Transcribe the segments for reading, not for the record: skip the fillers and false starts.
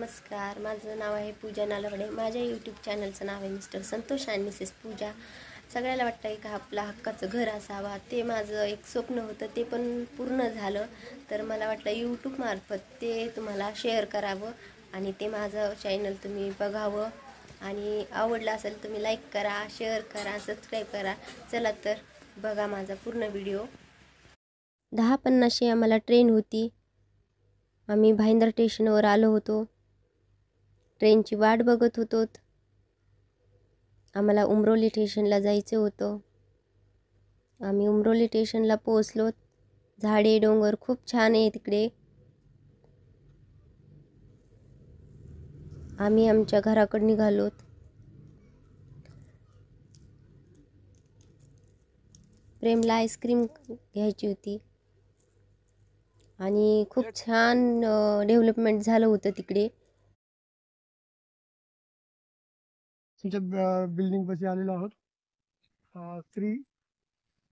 नमस्कार, माझं नाव आहे पूजा नालवडे. माझ्या यूट्यूब चॅनलचं नाव आहे मिस्टर संतोष आणि मिसेस पूजा. सगळ्याला वाटतं का आपलं हक्काचं घर असावा. ते माझं एक स्वप्न होतं, ते पण पूर्ण झालं. तर मला वाटलं यूट्यूबमार्फत ते तुम्हाला शेअर करावं आणि ते माझं चॅनल तुम्ही बघावं आणि आवडलं असेल तुम्ही लाईक करा, शेअर करा, सबस्क्राईब करा. चला तर बघा माझा पूर्ण व्हिडिओ. 10:50ची आम्हाला ट्रेन होती. आम्ही भाईंदर स्टेशनवर आलो होतो. ट्रेनची वाट बघत होतो. आम्हाला उमरोली स्टेशनला जायचं होतं. आम्ही उमरोली स्टेशनला पोहोचलो. झाडे डोंगर खूप छान आहे तिकडे. आम्ही आमच्या घराकडे निघालो. प्रेमला आईस्क्रीम घ्यायची होती आणि खूप छान डेव्हलपमेंट झालं होतं तिकडे. तुमच्या बिल्डिंग पाशी आलेलो आहोत. श्री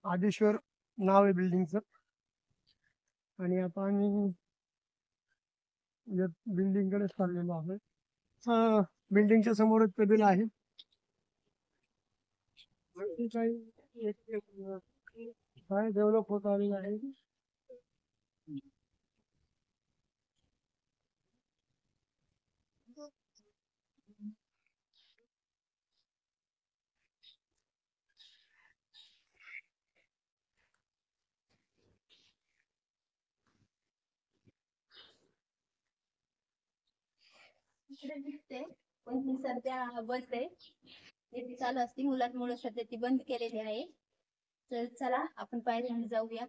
आदेश्वर नाव आहे बिल्डिंगचं. आणि आता आम्ही या बिल्डिंगकडे चाललेलो आहोत. बिल्डिंगच्या समोरच टेबल आहे. काय डेव्हलप होत आलेलं आहे. इकडे दिसते पण ही सध्या बंद आहे. ती चालू असते, मुलांमुळे सध्या ती बंद केलेली आहे. तर चला आपण पायऱ्याने जाऊया.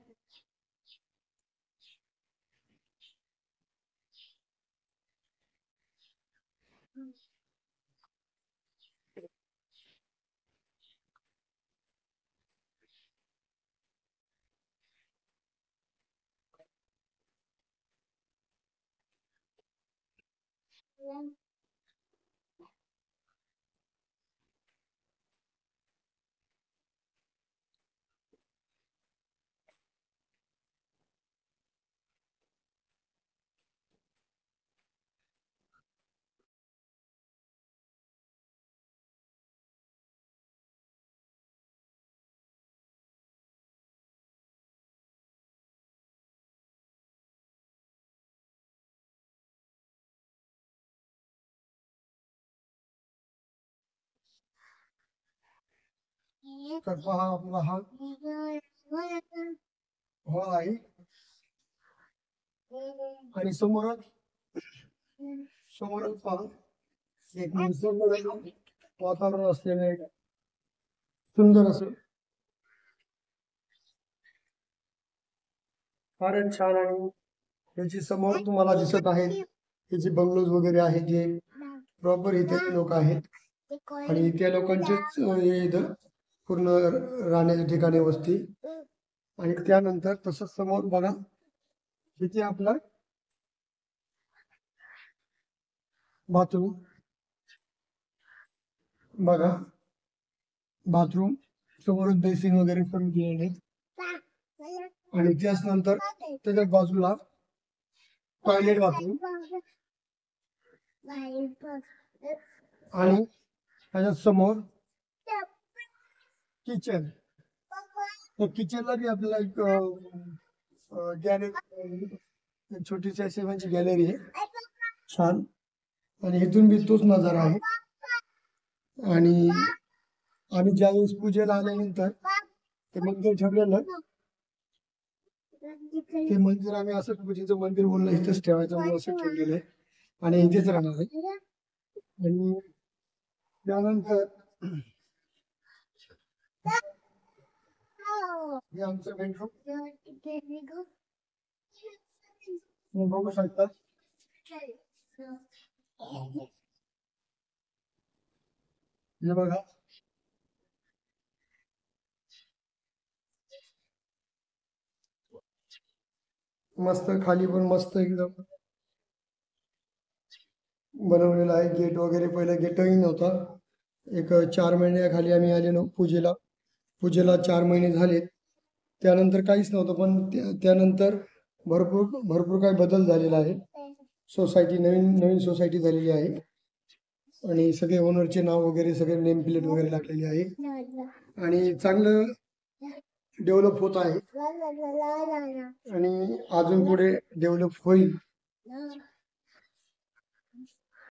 तर पहा आपला हा हॉल आहे आणि समोरच पहा एक निसर्गरम्य वातावरण असलेलं एक सुंदर असं फारच छान. आणि याची समोर तुम्हाला दिसत आहे याची बंगलोज वगैरे आहेत जे प्रॉपर इथे लोक आहेत आणि त्या लोकांचेच इथं पूर्ण राहण्याच्या ठिकाणी वस्ती. आणि त्यानंतर तसंच समोर बघा इथे आपला बाथरूम बघा. बाथरूम समोरच बेसिन वगैरे करून दिलेले आणि त्यानंतर त्याच्या बाजूला टॉयलेट बाथरूम आणि त्याच्या समोर किचन. किचनला बी आपल्याला एक गॅलरी, छोटीशी अशी म्हणजे गॅलरी आहे छान. आणि इथून बी तोच नजारा आहे. आणि आम्ही ज्यावेळेस पूजेला आल्यानंतर ते मंदिर ठरलेलं, ते मंदिर आम्ही असं पूजेचं मंदिर बोललं इथेच ठेवायचं म्हणून असं ठेवलेलं आहे आणि इथेच राहणार आहे. आणि त्यानंतर हे आमचं बेडरूम बघू शकता. हे बघा मस्त, खाली पण मस्त एकदम बनवलेलं आहे. गेट वगैरे, पहिला गेटही नव्हता. एक 4 महिन्याखाली आम्ही आलेलो पूजेला 4 महिने झालेत. त्यानंतर काहीच नव्हतं, पण त्यानंतर भरपूर काही बदल झालेला आहे. सोसायटी नवीन नवीन सोसायटी झालेली आहे आणि सगळे ओनरचे नाव वगैरे सगळे नेम प्लेट वगैरे लागलेली आहे आणि चांगलं डेव्हलप होत आहे आणि अजून पुढे डेव्हलप होईल